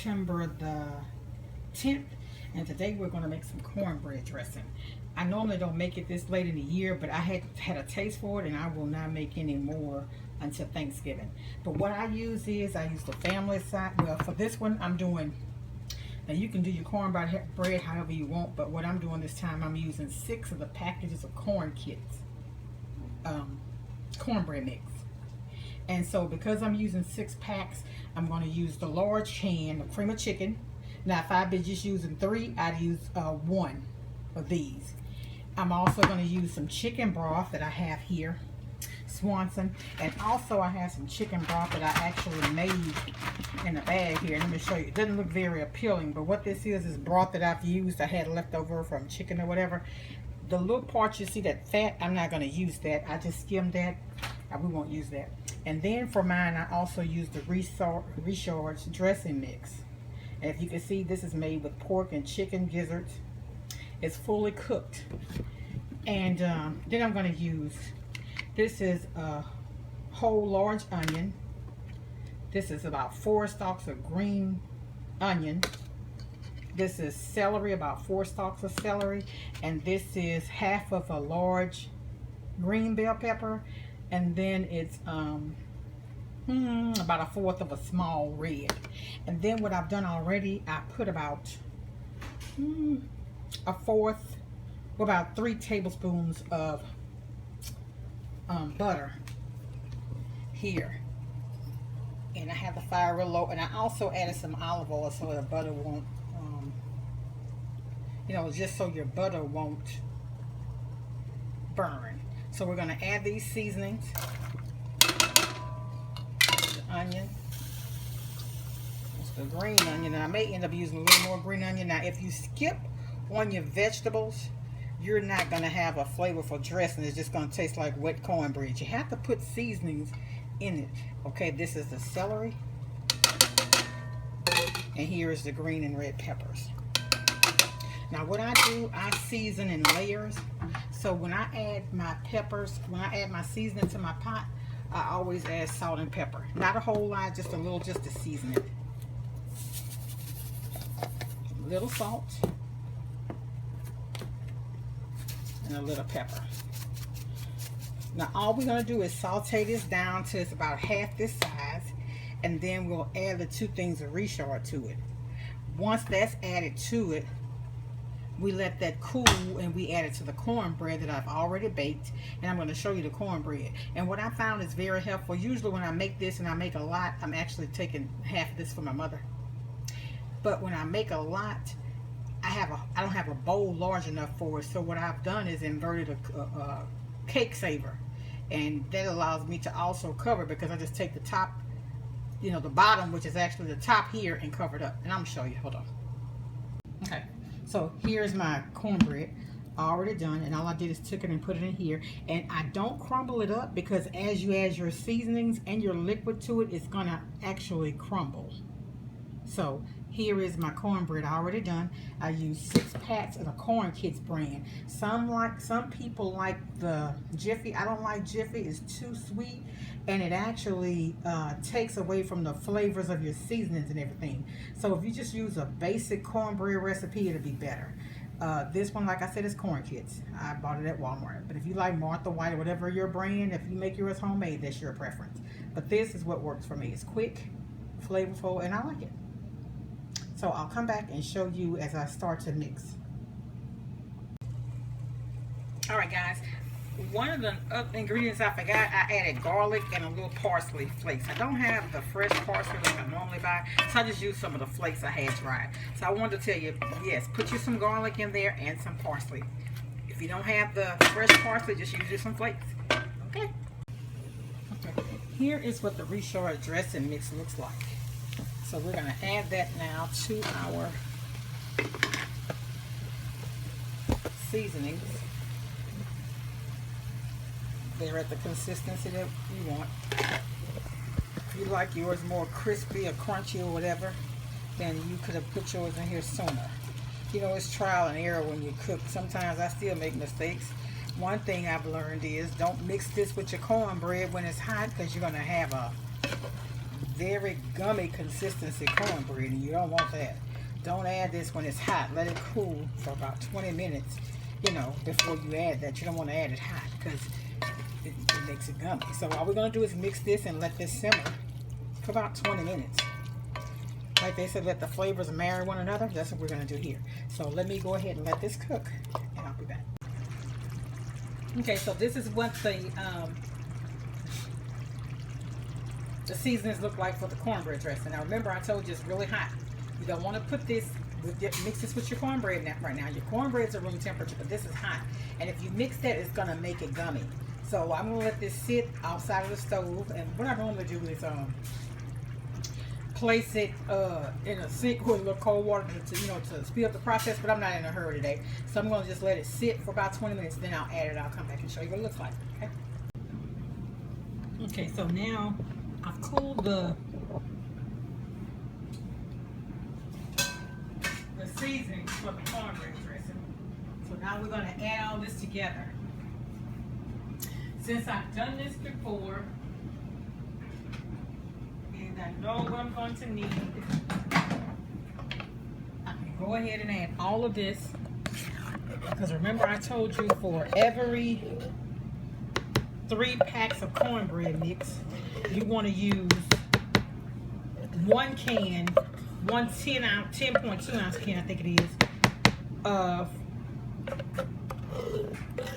September the 10th, and today we're going to make some cornbread dressing. I normally don't make it this late in the year, but I had a taste for it, and I will not make any more until Thanksgiving. But what I use is, I use the family size. Well, for this one, I'm doing, now you can do your cornbread however you want, but what I'm doing this time, I'm using 6 of the packages of cornkits, cornbread mix. And so because I'm using 6 packs, I'm going to use the large can of cream of chicken. Now if I'd been just using 3, I'd use 1 of these. I'm also going to use some chicken broth that I have here, Swanson, and also I have some chicken broth that I actually made in a bag here. Let me show you. It doesn't look very appealing, but what this is broth that I've used. I had left over from chicken or whatever. The little part you see, that fat, I'm not going to use that. I just skimmed that. We won't use that. And then for mine, I also use the recharged dressing mix. And if you can see, this is made with pork and chicken gizzards. It's fully cooked. And then I'm going to use, this is a whole large onion. This is about 4 stalks of green onion. This is celery, about 4 stalks of celery. And this is half of a large green bell pepper. And then it's about 1/4 of a small red. And then what I've done already, I put about 1/4, about 3 tablespoons of butter here. And I have the fire real low. And I also added some olive oil so the butter won't, you know, just so your butter won't burn. So we're going to add these seasonings. The onion. It's the green onion. And I may end up using a little more green onion. Now, if you skip on your vegetables, you're not going to have a flavorful dressing. It's just going to taste like wet cornbread. You have to put seasonings in it. Okay, this is the celery. And here is the green and red peppers. Now what I do, I season in layers. So when I add my peppers, when I add my seasoning to my pot, I always add salt and pepper. Not a whole lot, just a little, just to season it. A little salt. And a little pepper. Now all we're going to do is saute this down till it's about half this size. And then we'll add the 2 things of recharge to it. Once that's added to it, we let that cool and we add it to the cornbread that I've already baked. And I'm going to show you the cornbread. And what I found is very helpful. Usually when I make this and I make a lot, I'm actually taking half of this for my mother. But when I make a lot, I don't have a bowl large enough for it. So what I've done is inverted a cake saver. And that allows me to also cover, because I just take the top, you know, the bottom, which is actually the top here, and cover it up. And I'm going to show you. Hold on. Okay. So here's my cornbread already done, and all I did is took it and put it in here. And I don't crumble it up, because as you add your seasonings and your liquid to it, it's gonna actually crumble. So here is my cornbread already done. I used 6 packs of the cornkits brand. Some people like the Jiffy. I don't like Jiffy. It's too sweet, and it actually takes away from the flavors of your seasonings and everything. So if you just use a basic cornbread recipe, it'll be better. This one, like I said, is cornkits. I bought it at Walmart. But if you like Martha White or whatever your brand, if you make yours homemade, that's your preference. But this is what works for me. It's quick, flavorful, and I like it. So I'll come back and show you as I start to mix. Alright guys, one of the other ingredients I forgot, I added garlic and a little parsley flakes. I don't have the fresh parsley like I normally buy, so I just used some of the flakes I had dried. So I wanted to tell you, yes, put you some garlic in there and some parsley. If you don't have the fresh parsley, just use you some flakes. Okay? Okay. Here is what the recharged dressing mix looks like. So we're going to add that now to our seasonings. They're at the consistency that you want. If you like yours more crispy or crunchy or whatever, then you could have put yours in here sooner. You know, it's trial and error when you cook. Sometimes I still make mistakes. One thing I've learned is don't mix this with your cornbread when it's hot, because you're going to have a very gummy consistency cornbread, and you don't want that. Don't add this when it's hot. Let it cool for about 20 minutes, you know, before you add that. You don't want to add it hot because it makes it gummy. So all we're going to do is mix this and let this simmer for about 20 minutes. Like they said, let the flavors marry one another. That's what we're going to do here. So let me go ahead and let this cook, and I'll be back. Okay, so this is what the seasonings look like for the cornbread dressing. Now remember, I told you it's really hot. You don't want to put this, mix this with your cornbread right now. Your cornbread's are room temperature, but this is hot. And if you mix that, it's going to make it gummy. So I'm going to let this sit outside of the stove. And what I normally do is place it in a sink with a little cold water to speed up the process. But I'm not in a hurry today. So I'm going to just let it sit for about 20 minutes. Then I'll add it. I'll come back and show you what it looks like. Okay, so now I've cooled the seasoning for the cornbread dressing. So now we're going to add all this together. Since I've done this before and I know what I'm going to need, I can go ahead and add all of this, because remember I told you for every 3 packs of cornbread mix you want to use 1 can, one 10.2 ounce can, I think it is, of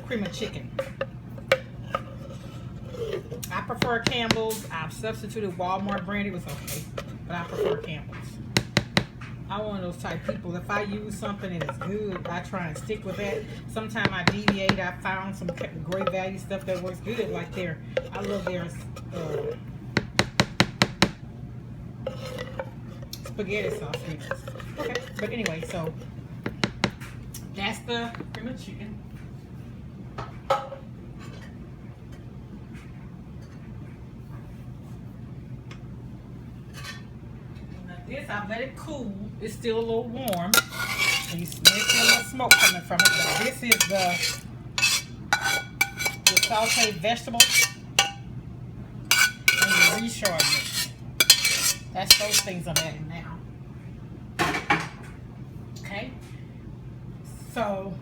cream of chicken. I prefer Campbell's. I've substituted Walmart brand. It was okay, but I prefer Campbell's. I'm one of those type people. If I use something and it's good, I try and stick with that. Sometimes I deviate. I found some great value stuff that works good, like I love their spaghetti sauce mixes. Okay, but anyway, so that's the cream of chicken. This, I've let it cool. It's still a little warm. And you may see a little smoke coming from it. But this is the sauteed vegetables and the reshard mix. That's those things I'm adding now. Okay. So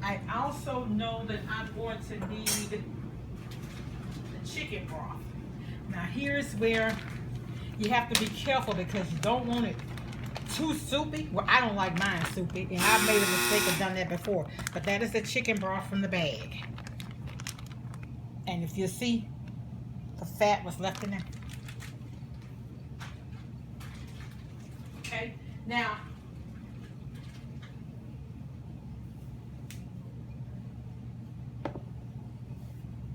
I also know that I'm going to need the chicken broth. Now here's where you have to be careful, because you don't want it too soupy. Well, I don't like mine soupy, and I've made a mistake of done that before. But that is the chicken broth from the bag. And if you see, the fat was left in there. Okay, now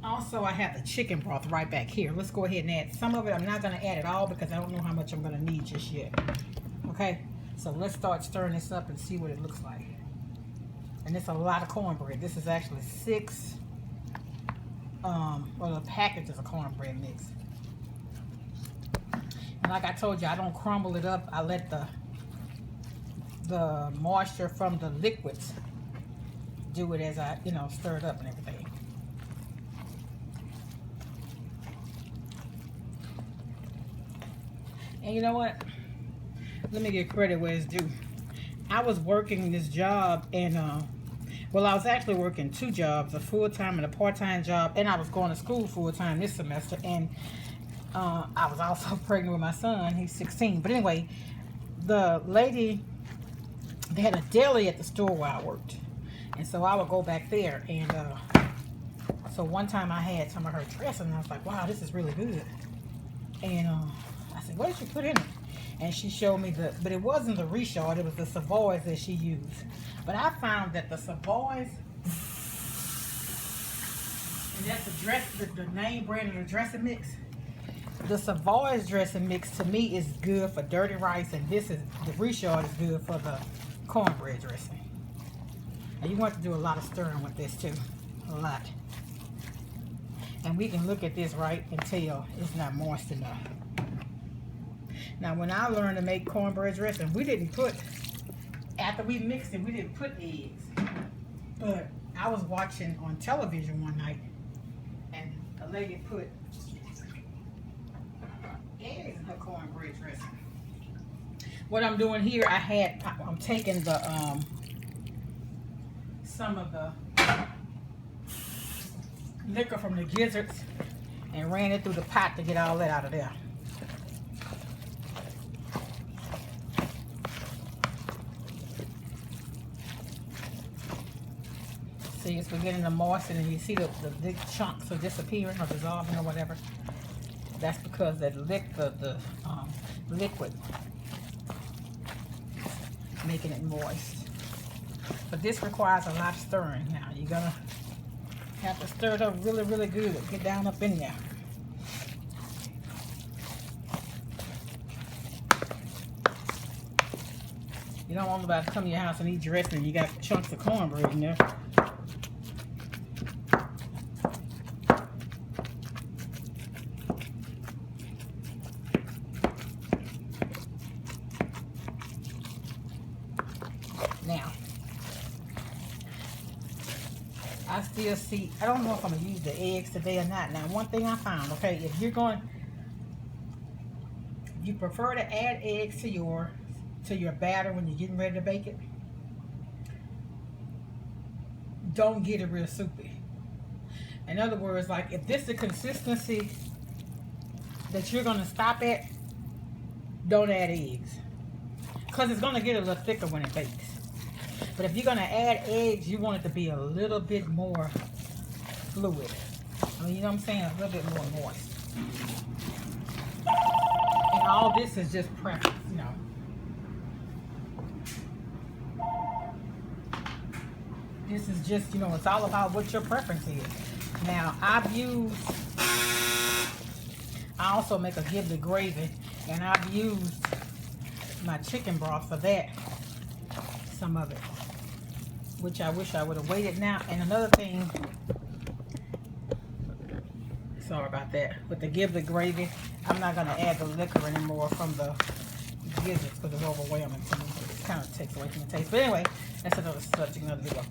also, I have the chicken broth right back here. Let's go ahead and add some of it. I'm not going to add it all because I don't know how much I'm going to need just yet. Okay, so let's start stirring this up and see what it looks like. And it's a lot of cornbread. This is actually 6 the packages of cornbread mix. And like I told you, I don't crumble it up. I let the moisture from the liquids do it as I, stir it up and everything. And you know what? Let me get credit where it's due. I was working this job, and well, I was actually working 2 jobs, a full-time and a part-time job, and I was going to school full-time this semester, and I was also pregnant with my son. He's 16. But anyway, the lady, they had a deli at the store where I worked, and so I would go back there, and so one time I had some of her dressing, and I was like, wow, this is really good. And I said, what did you put in it? And she showed me but it wasn't the reshard, it was the Savoys that she used. But I found that the Savoys, and that's the name brand of the dressing mix. The Savoys dressing mix to me is good for dirty rice, and the reshard is good for the cornbread dressing. And you want to do a lot of stirring with this too, a lot. And we can look at this right and tell it's not moist enough. Now, when I learned to make cornbread dressing, after we mixed it, we didn't put eggs. But I was watching on television one night, and a lady put eggs in her what I'm doing here, I'm taking the some of the liquor from the gizzards and ran it through the pot to get all that out of there. See, it's beginning to moisten, and you see the big chunks are disappearing or dissolving or whatever. That's because that the liquid making it moist. But this requires a lot of stirring. Now you're gonna have to stir it up really, really good. Get down up in there. You don't want nobody to come to your house and eat dressing and you got chunks of cornbread in there. Now, I still see, I don't know if I'm going to use the eggs today or not. Now, one thing I found, okay, if you prefer to add eggs to your batter when you're getting ready to bake it, don't get it real soupy. In other words, like if this is the consistency that you're going to stop at, don't add eggs, because it's going to get a little thicker when it bakes. But if you're going to add eggs, you want it to be a little bit more fluid. I mean, you know what I'm saying? A little bit more moist. And all this is just preference, you know. This is just, you know, it's all about what your preference is. Now, I also make a gibled gravy, and I've used my chicken broth for that, some of it, which I wish I would have waited now. And another thing, sorry about that, with the gibled gravy, I'm not going to add the liquor anymore from the gizzards because it's overwhelming to me. It kind of takes away from the taste. But anyway, that's another subject, another video.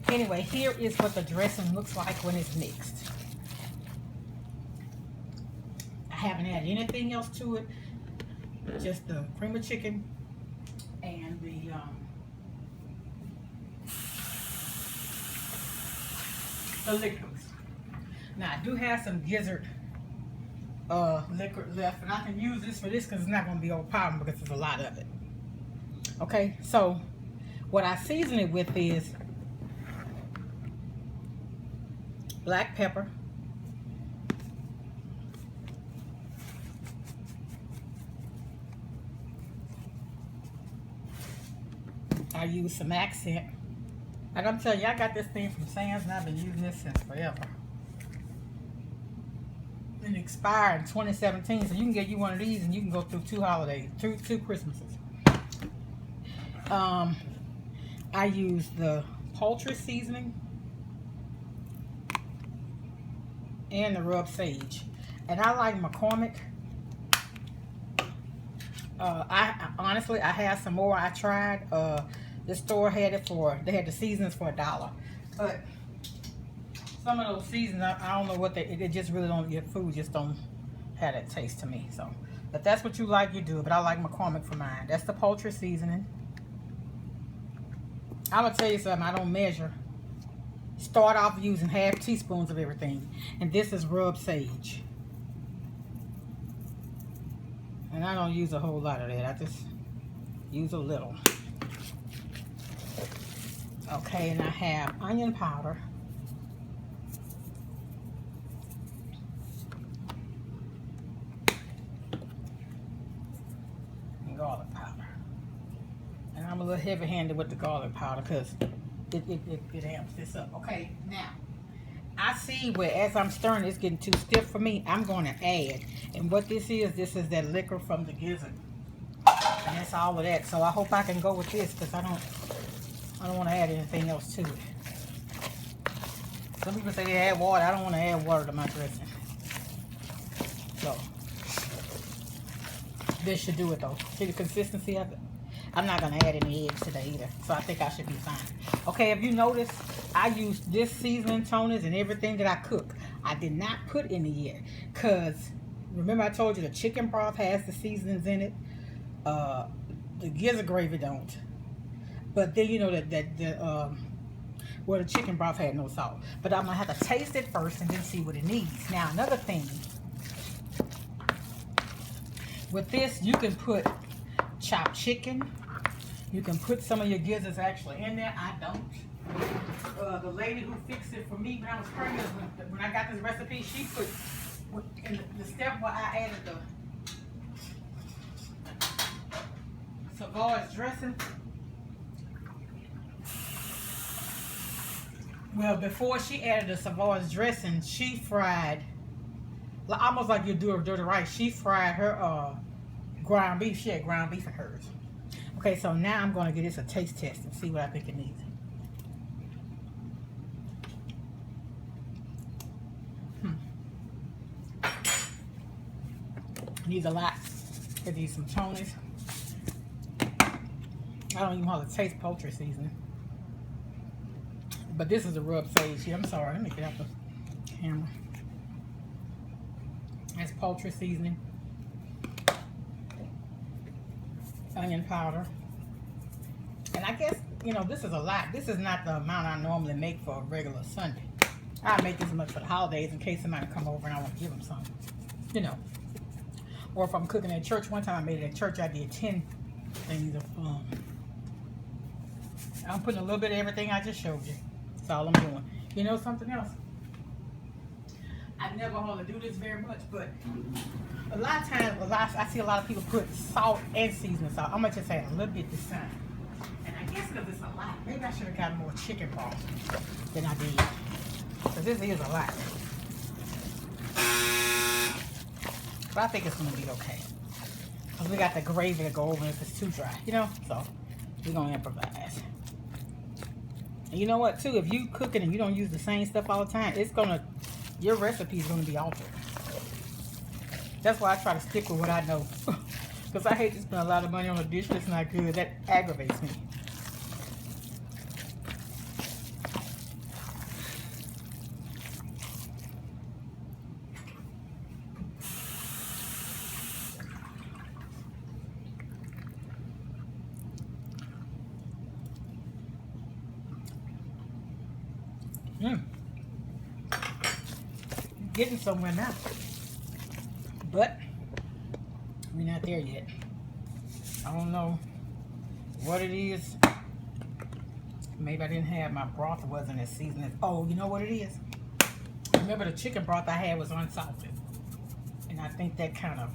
Anyway, here is what the dressing looks like when it's mixed. I haven't added anything else to it, just the cream of chicken and the liquids. Now I do have some gizzard liquid left, and I can use this for this because it's not going to be overpowering because there's a lot of it. Okay, so what I season it with is black pepper, I use some accent. Like I'm telling you, I got this thing from Sam's and I've been using this since forever. It expired in 2017, so you can get you one of these and you can go through two holidays, two Christmases. I use the poultry seasoning and the rub sage, and I like McCormick. I honestly have some more. I tried. The store had it they had the seasonings for $1, but some of those seasons I don't know what it just really don't, your food just don't have that taste to me. So, but that's what you like, you do. But I like McCormick for mine. That's the poultry seasoning. I'm gonna tell you something. I don't measure. Start off using half teaspoons of everything, and this is rub sage. And I don't use a whole lot of that. I just use a little. Okay, and I have onion powder. And garlic powder. And I'm a little heavy-handed with the garlic powder because it amps this up. Okay, now I see where as I'm stirring it's getting too stiff for me. I'm going to add, and what this is that liquor from the gizzard, and that's all of that. So I hope I can go with this because I don't want to add anything else to it. Some people say they add water. I don't want to add water to my dressing. So this should do it though. See the consistency of it? I'm not going to add any eggs today either, so I think I should be fine. Okay, if you notice, I use this seasoning toners and everything that I cook. I did not put any yet, because remember I told you the chicken broth has the seasonings in it. the gizzard gravy don't. But then you know well, the chicken broth had no salt. But I'm gonna have to taste it first and then see what it needs. Now another thing, with this you can put chopped chicken. You can put some of your gizzards actually in there. I don't. The lady who fixed it for me when I was pregnant, when I got this recipe, she put in the step where I added the Savoy's dressing. Well, before she added the Savoy's dressing, she fried, almost like you do her dirty rice. She fried her ground beef. She had ground beef in hers. Okay, so now I'm going to give this a taste test and see what I think it needs. It needs a lot. It needs some toners. I don't even hardly taste poultry seasoning. But this is the rub sage here. I'm sorry, let me get out the camera. That's poultry seasoning. Onion powder. And I guess, you know, this is a lot. This is not the amount I normally make for a regular Sunday. I make this much for the holidays in case somebody come over and I want to give them some. You know. Or if I'm cooking at church. One time I made it at church, I did 10 things of I'm putting a little bit of everything I just showed you. That's all I'm doing. You know something else? I never want to do this very much, but a lot of times, I see a lot of people put salt and seasoning salt. I'm going to just add a little bit this time. And I guess because it's a lot, maybe I should have gotten more chicken broth than I did. Because this is a lot. But I think it's going to be okay. Because we got the gravy to go over if it's too dry, you know? So, we're going to improvise. And you know what, too? If you cook it and you don't use the same stuff all the time, it's going to, your recipe is going to be altered. That's why I try to stick with what I know. Because I hate to spend a lot of money on a dish that's not good. That aggravates me. Getting somewhere now, but we're not there yet. I don't know what it is. Maybe I didn't have, my broth wasn't as seasoned as, oh, you know what it is? Remember the chicken broth I had was unsalted, and I think that kind of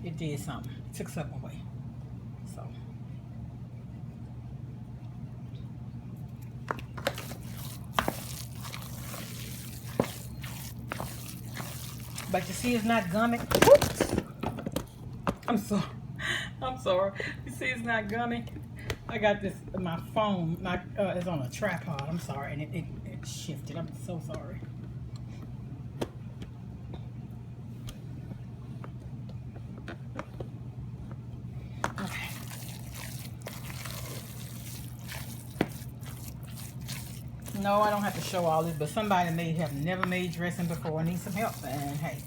it did something. It took something away. So but you see, it's not gummy. Whoops. I'm sorry. You see, it's not gummy. I got this, my phone, it's on a tripod. I'm sorry, and it shifted. I'm so sorry. Okay. No, I don't have to show all this, but somebody may have never made dressing before and need some help. And hey,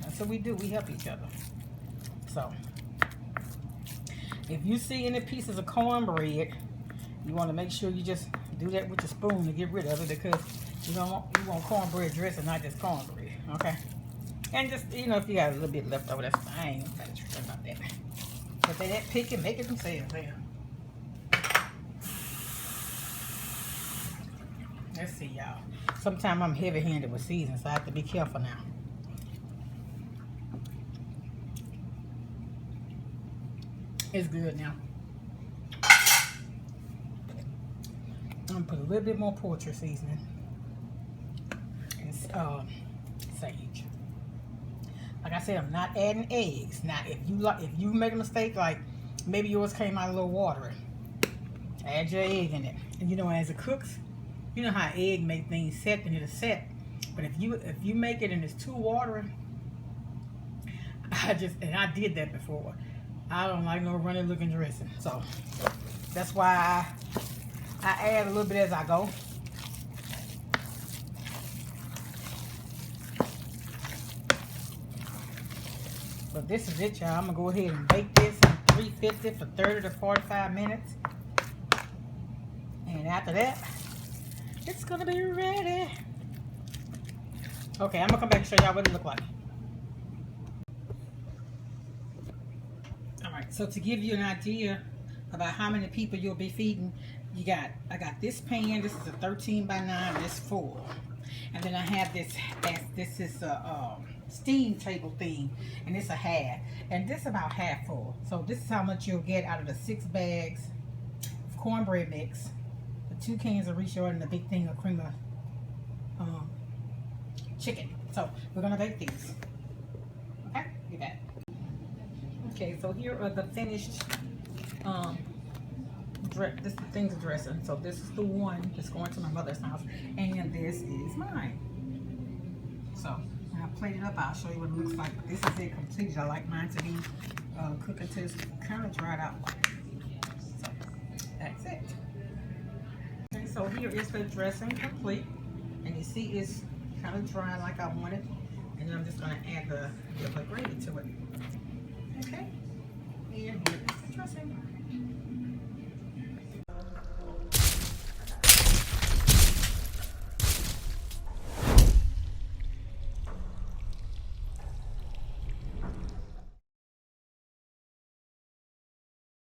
that's what we do. We help each other. So, if you see any pieces of cornbread, you want to make sure you just do that with your spoon to get rid of it, because you want cornbread dressing, not just cornbread. Okay? And just, you know, if you got a little bit left over, that's fine. I ain't gonna try to about that. But they that picky, make it themselves. There. Let's see, y'all. Sometimes I'm heavy-handed with seasoning, so I have to be careful now. It's good now. I'm gonna put a little bit more poultry seasoning and sage. Like I said, I'm not adding eggs. Now, if you make a mistake, like maybe yours came out a little watery, add your egg in it. And you know, as it cooks, you know how egg make things set and it'll set. But if you make it and it's too watery, I did that before. I don't like no runny looking dressing. So that's why I add a little bit as I go. But this is it, y'all. I'm gonna go ahead and bake this at 350 for 30 to 45 minutes. And after that, it's gonna be ready. Okay, I'm gonna come back and show y'all what it look like. All right, so to give you an idea about how many people you'll be feeding, I got this pan. This is a 13 by 9. This full, and then I have this. This is a steam table thing, and it's a half, and this about half full. So this is how much you'll get out of the 6 bags of cornbread mix, the 2 cans of reshort, and the big thing of cream of chicken. So we're gonna bake these. Okay, get that. Okay, so here are the finished this thing's dressing. So this is the one that's going to my mother's house, and this is mine. So when I plate it up, I'll show you what it looks like. But this is it completed. I like mine to be cooking to it's kind of dried out. So that's it. Okay, so here is the dressing complete, and you see it's kind of dry like I wanted, and then I'm just going to add the gravy to it. Okay, and here is the dressing.